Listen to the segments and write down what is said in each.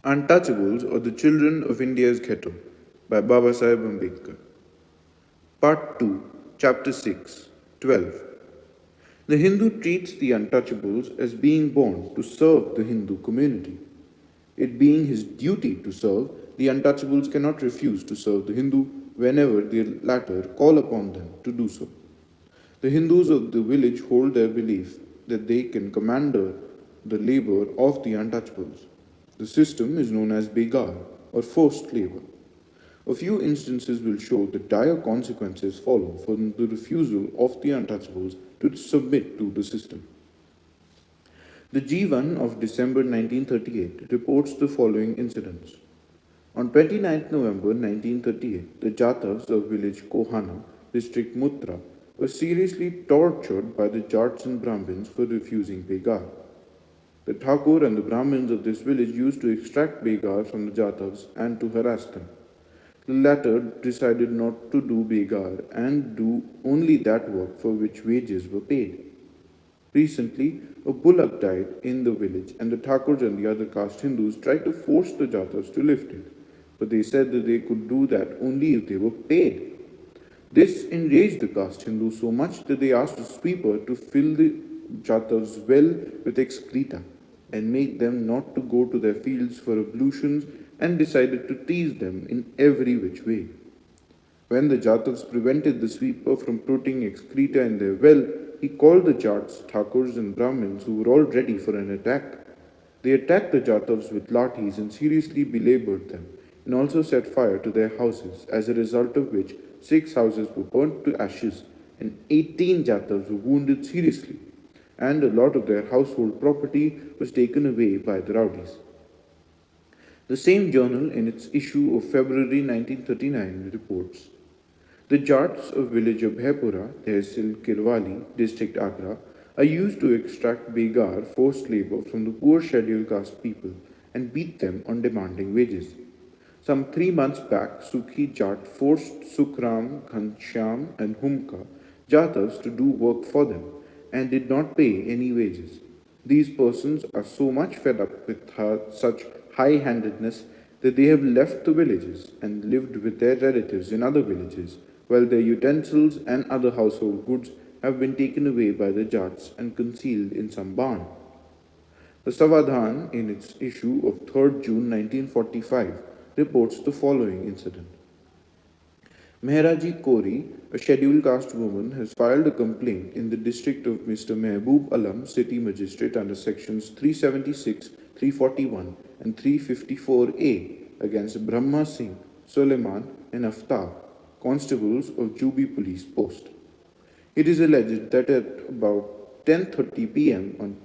Untouchables or the Children of India's Ghetto by Babasaheb Ambedkar. Part 2, Chapter 6, 12. The Hindu treats the untouchables as being born to serve the Hindu community. It being his duty to serve, the untouchables cannot refuse to serve the Hindu whenever the latter call upon them to do so. The Hindus of the village hold their belief that they can commander the labor of the untouchables. The system is known as begar or forced labor. A few instances will show that dire consequences follow from the refusal of the untouchables to submit to the system. The G1 of December 1938 reports the following incidents. On 29 November 1938, the Jatas of village Kohana, district Mutra, were seriously tortured by the Jats and Brahmins for refusing begar. The Thakur and the Brahmins of this village used to extract begar from the Jatas and to harass them. The latter decided not to do begar and do only that work for which wages were paid. Recently, a bullock died in the village, and the Thakurs and the other caste Hindus tried to force the Jatas to lift it, but they said that they could do that only if they were paid. This enraged the caste Hindus so much that they asked the sweeper to fill the Jatas well with excreta and make them not to go to their fields for ablutions, and decided to tease them in every which way. When the Jatas prevented the sweeper from putting excreta in their well, he called the Jats, Thakurs, and Brahmins who were all ready for an attack. They attacked the Jatas with lathis and seriously belabored them, and also set fire to their houses, as a result of which 6 houses were burnt to ashes and 18 Jatas were wounded seriously, and a lot of their household property was taken away by the rowdies. The same journal, in its issue of February 1939, reports the Jats of village of Bhaipura, Tehsil Kirwali, district Agra, are used to extract begar, forced labor, from the poor scheduled caste people and beat them on demanding wages. Some 3 months back, Sukhi Jat forced Sukram, Ghanshyam, and Humka Jatas to do work for them and did not pay any wages. These persons are so much fed up with such high-handedness that they have left the villages and lived with their relatives in other villages, while their utensils and other household goods have been taken away by the Jats and concealed in some barn. The Savadhan, in its issue of 3rd June 1945, reports the following incident. Mehraji Kori, a scheduled caste woman, has filed a complaint in the district of Mr. Mehboob Alam, city magistrate, under sections 376, 341, and 354A against Brahma Singh, Suleiman, and Aftab, constables of Jubi police post. It is alleged that at about 10:30 p.m. on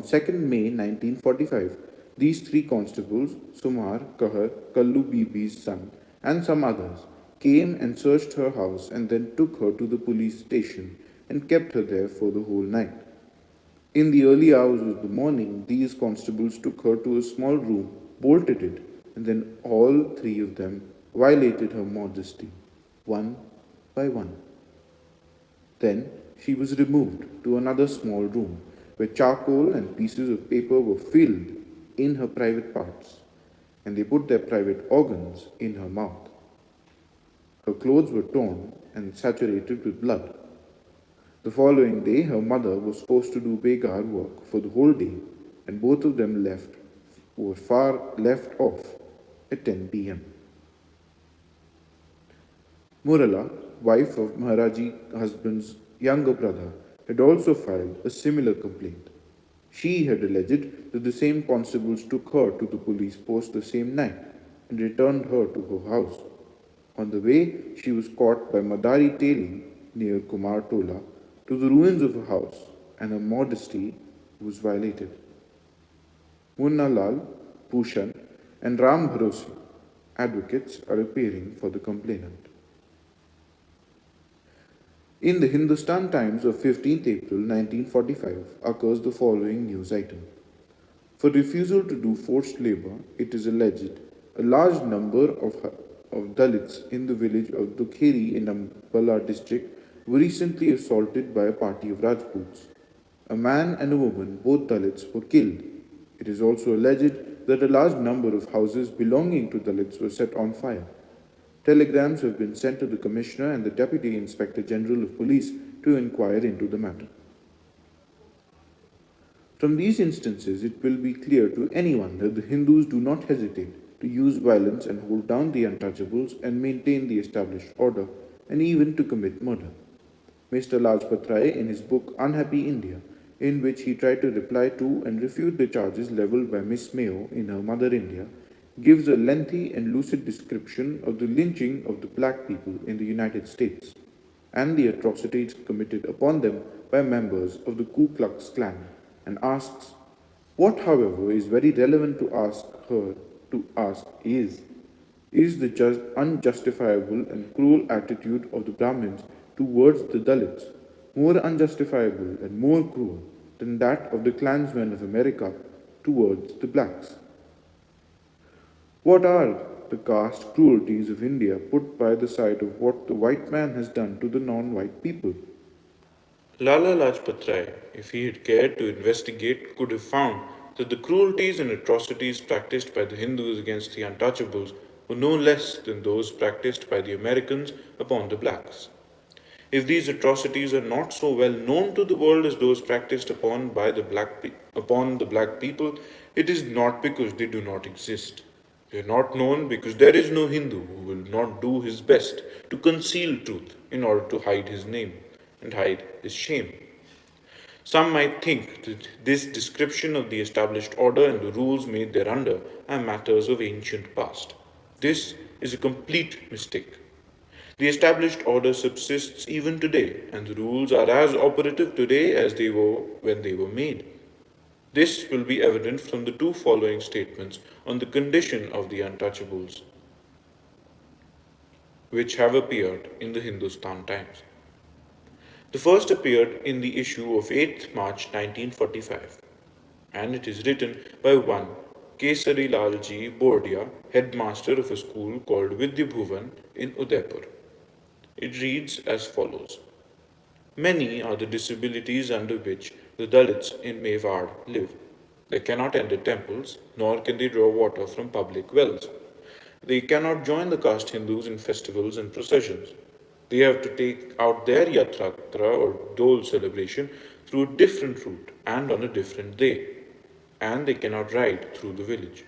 2nd May 1945, these 3 constables, Sumar, Kahar, Kallu Bibi's son, and some others, came and searched her house and then took her to the police station and kept her there for the whole night. In the early hours of the morning, these constables took her to a small room, bolted it, and then all 3 of them violated her modesty, one by one. Then she was removed to another small room where charcoal and pieces of paper were filled in her private parts, and they put their private organs in her mouth. Her clothes were torn and saturated with blood. The following day, her mother was forced to do begar work for the whole day, and both of them were far left off at 10 p.m. Murala, wife of Maharaji husband's younger brother, had also filed a similar complaint. She had alleged that the same constables took her to the police post the same night and returned her to her house. On the way, she was caught by Madari Teli near Kumar Tola to the ruins of her house, and her modesty was violated. Munna Lal, Bhushan, and Ram Bharosi, advocates, are appearing for the complainant. In the Hindustan Times of 15th April 1945 occurs the following news item. For refusal to do forced labor, it is alleged a large number of Dalits in the village of Dukheri in Ambala district were recently assaulted by a party of Rajputs. A man and a woman, both Dalits, were killed. It is also alleged that a large number of houses belonging to Dalits were set on fire. Telegrams have been sent to the Commissioner and the Deputy Inspector General of Police to inquire into the matter. From these instances, it will be clear to anyone that the Hindus do not hesitate to use violence and hold down the untouchables and maintain the established order, and even to commit murder. Mr. Lajpat Rai, in his book Unhappy India, in which he tried to reply to and refute the charges levelled by Miss Mayo in her Mother India, gives a lengthy and lucid description of the lynching of the black people in the United States and the atrocities committed upon them by members of the Ku Klux Klan, and asks, what, however, is very relevant to ask her to ask is the unjustifiable and cruel attitude of the Brahmins towards the Dalits more unjustifiable and more cruel than that of the clansmen of America towards the blacks? What are the caste cruelties of India put by the side of what the white man has done to the non-white people? Lala Lajpat Rai, if he had cared to investigate, could have found that the cruelties and atrocities practiced by the Hindus against the untouchables were no less than those practiced by the Americans upon the blacks. If these atrocities are not so well known to the world as those practiced upon the black people, it is not because they do not exist. They are not known because there is no Hindu who will not do his best to conceal truth in order to hide his name and hide his shame. Some might think that this description of the established order and the rules made thereunder are matters of ancient past. This is a complete mistake. The established order subsists even today, and the rules are as operative today as they were when they were made. This will be evident from the two following statements on the condition of the untouchables, which have appeared in the Hindustan Times. The first appeared in the issue of 8th March 1945, and it is written by one Kesari Lalji Bordia, headmaster of a school called Vidya Bhuvan in Udaipur. It reads as follows. Many are the disabilities under which the Dalits in Mewar live. They cannot enter temples, nor can they draw water from public wells. They cannot join the caste Hindus in festivals and processions. They have to take out their Yatratra or Dole celebration through a different route and on a different day, and they cannot ride through the village.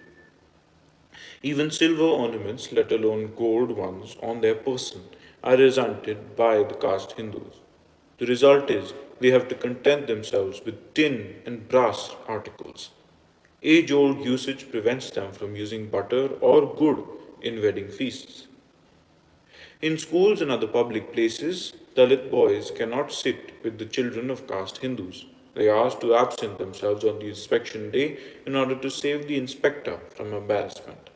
Even silver ornaments, let alone gold ones, on their person are resented by the caste Hindus. The result is they have to content themselves with tin and brass articles. Age old usage prevents them from using butter or gur in wedding feasts. In schools and other public places, Dalit boys cannot sit with the children of caste Hindus. They are asked to absent themselves on the inspection day in order to save the inspector from embarrassment.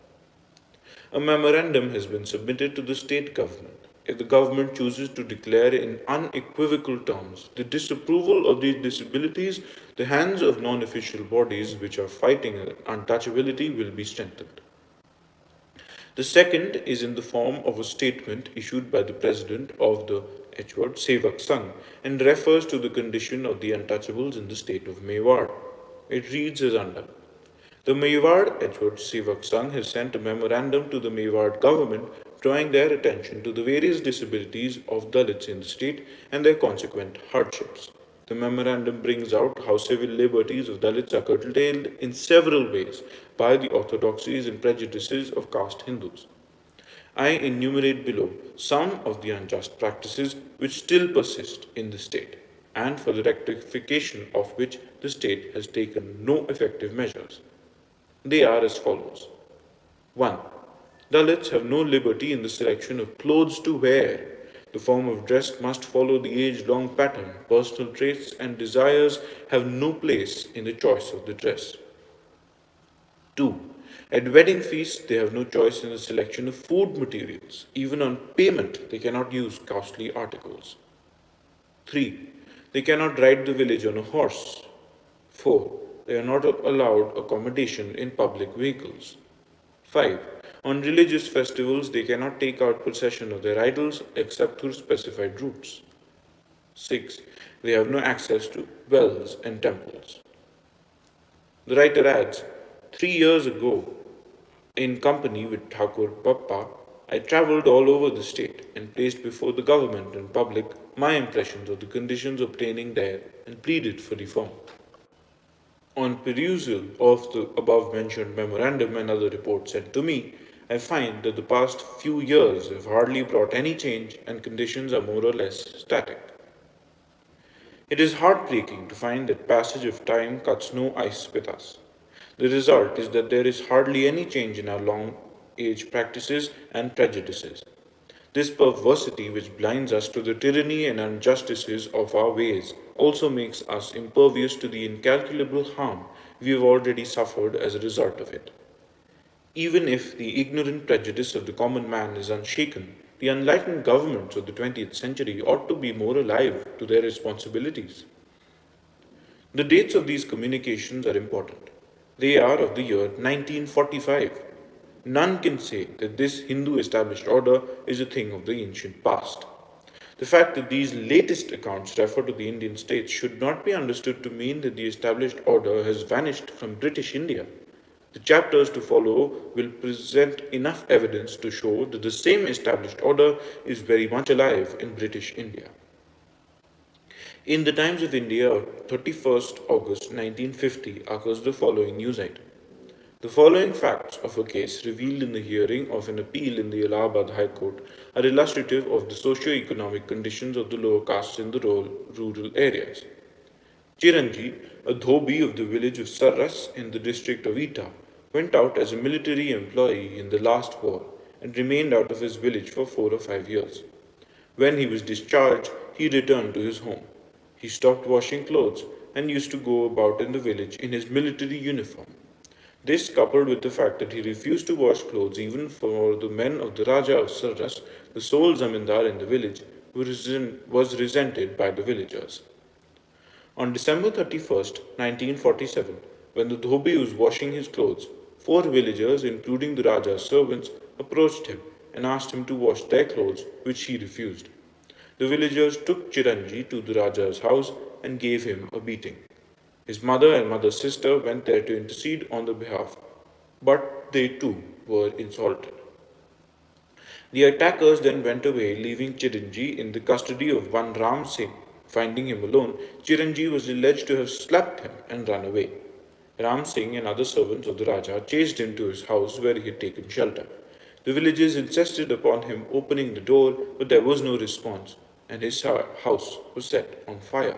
A memorandum has been submitted to the state government. If the government chooses to declare in unequivocal terms the disapproval of these disabilities, the hands of non official bodies which are fighting untouchability will be strengthened. The second is in the form of a statement issued by the president of the Sevak Sangh and refers to the condition of the untouchables in the state of Mewar. It reads as under. The Mewar Sevak Sangh has sent a memorandum to the Mewar government drawing their attention to the various disabilities of Dalits in the state and their consequent hardships. The memorandum brings out how civil liberties of Dalits are curtailed in several ways by the orthodoxies and prejudices of caste Hindus. I enumerate below some of the unjust practices which still persist in the state, and for the rectification of which the state has taken no effective measures. They are as follows. 1. Dalits have no liberty in the selection of clothes to wear. The form of dress must follow the age-long pattern. Personal traits and desires have no place in the choice of the dress. 2. At wedding feasts, they have no choice in the selection of food materials. Even on payment, they cannot use costly articles. 3. They cannot ride the village on a horse. 4. They are not allowed accommodation in public vehicles. 5. On religious festivals, they cannot take out possession of their idols except through specified routes. 6. They have no access to wells and temples. The writer adds, 3 years ago, in company with Thakur Pappa, I travelled all over the state and placed before the government and public my impressions of the conditions obtaining there and pleaded for reform. On perusal of the above mentioned memorandum and other reports sent to me, I find that the past few years have hardly brought any change and conditions are more or less static. It is heartbreaking to find that passage of time cuts no ice with us. The result is that there is hardly any change in our long age practices and prejudices. This perversity, which blinds us to the tyranny and injustices of our ways, also makes us impervious to the incalculable harm we have already suffered as a result of it. Even if the ignorant prejudice of the common man is unshaken, the enlightened governments of the 20th century ought to be more alive to their responsibilities. The dates of these communications are important. They are of the year 1945. None can say that this Hindu established order is a thing of the ancient past. The fact that these latest accounts refer to the Indian states should not be understood to mean that the established order has vanished from British India. The chapters to follow will present enough evidence to show that the same established order is very much alive in British India. In the Times of India, 31st August 1950, occurs the following news item. The following facts of a case revealed in the hearing of an appeal in the Allahabad High Court are illustrative of the socio-economic conditions of the lower castes in the rural areas. Chiranji, a dhobi of the village of Sarras in the district of Etah, went out as a military employee in the last war and remained out of his village for 4 or 5 years. When he was discharged, he returned to his home. He stopped washing clothes and used to go about in the village in his military uniform. This, coupled with the fact that he refused to wash clothes even for the men of the Raja of Sarras, the sole zamindar in the village, was resented by the villagers. On December 31st, 1947, when the dhobi was washing his clothes, 4 villagers, including the Raja's servants, approached him and asked him to wash their clothes, which he refused. The villagers took Chiranji to the Raja's house and gave him a beating. His mother and mother's sister went there to intercede on the behalf, but they too were insulted. The attackers then went away, leaving Chiranji in the custody of one Ram Singh. Finding him alone, Chiranji was alleged to have slapped him and run away. Ram Singh and other servants of the Raja chased him to his house where he had taken shelter. The villagers insisted upon him opening the door, but there was no response, and his house was set on fire.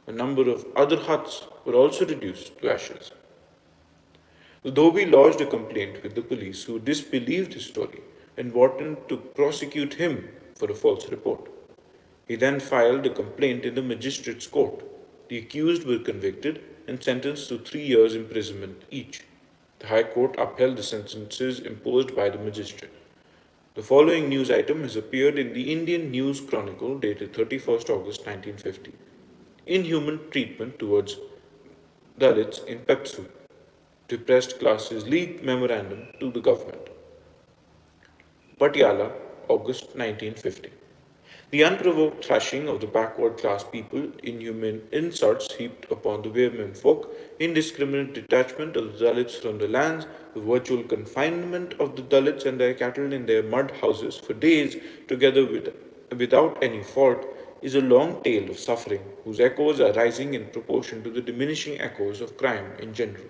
A number of other huts were also reduced to ashes. The dhobi lodged a complaint with the police, who disbelieved his story and wanted to prosecute him for a false report. He then filed a complaint in the magistrate's court. The accused were convicted and sentenced to 3 years' imprisonment each. The High Court upheld the sentences imposed by the magistrate. The following news item has appeared in the Indian News Chronicle dated 31st August 1950. Inhuman treatment towards Dalits in Pepsu. Depressed Classes League Memorandum to the Government. Patiala, August 1950. The unprovoked thrashing of the backward class people, inhuman insults heaped upon the women folk, indiscriminate detachment of the Dalits from the lands, the virtual confinement of the Dalits and their cattle in their mud houses for days together without any fault, is a long tale of suffering whose echoes are rising in proportion to the diminishing echoes of crime in general,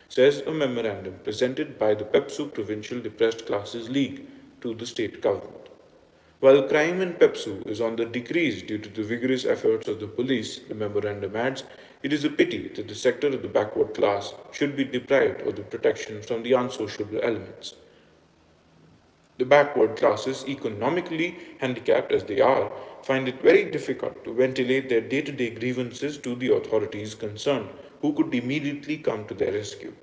says a memorandum presented by the Pepsu Provincial Depressed Classes League to the state government. While crime in Pepsu is on the decrease due to the vigorous efforts of the police, the memorandum adds, it is a pity that the sector of the backward class should be deprived of the protection from the unsociable elements. The backward classes, economically handicapped as they are, find it very difficult to ventilate their day-to-day grievances to the authorities concerned, who could immediately come to their rescue,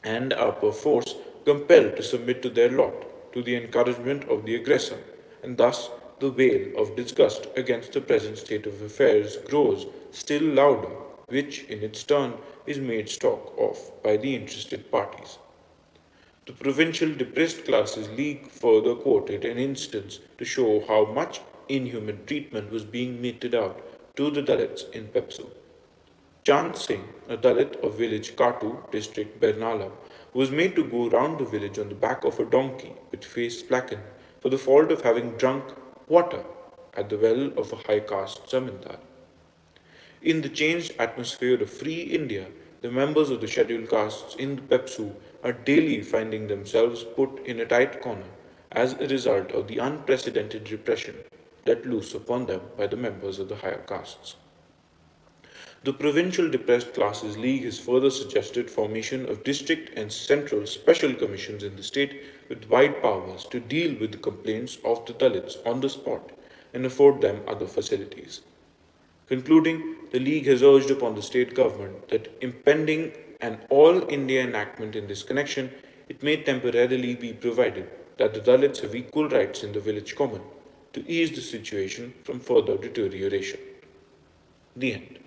and are perforce compelled to submit to their lot, to the encouragement of the aggressor, and thus the wail of disgust against the present state of affairs grows still louder, which in its turn is made stock of by the interested parties. The Provincial Depressed Classes League further quoted an instance to show how much inhuman treatment was being meted out to the Dalits in Pepsu. Chand Singh, a Dalit of village Katu, district Bernala, was made to go round the village on the back of a donkey with face blackened for the fault of having drunk water at the well of a high caste zamindar. In the changed atmosphere of free India, the members of the scheduled castes in the Pepsu are daily finding themselves put in a tight corner as a result of the unprecedented repression let loose upon them by the members of the higher castes. The Provincial Depressed Classes League has further suggested formation of district and central special commissions in the state with wide powers to deal with the complaints of the Dalits on the spot and afford them other facilities. Concluding, the League has urged upon the state government that impending an all India enactment in this connection, it may temporarily be provided that the Dalits have equal rights in the village common to ease the situation from further deterioration. The end.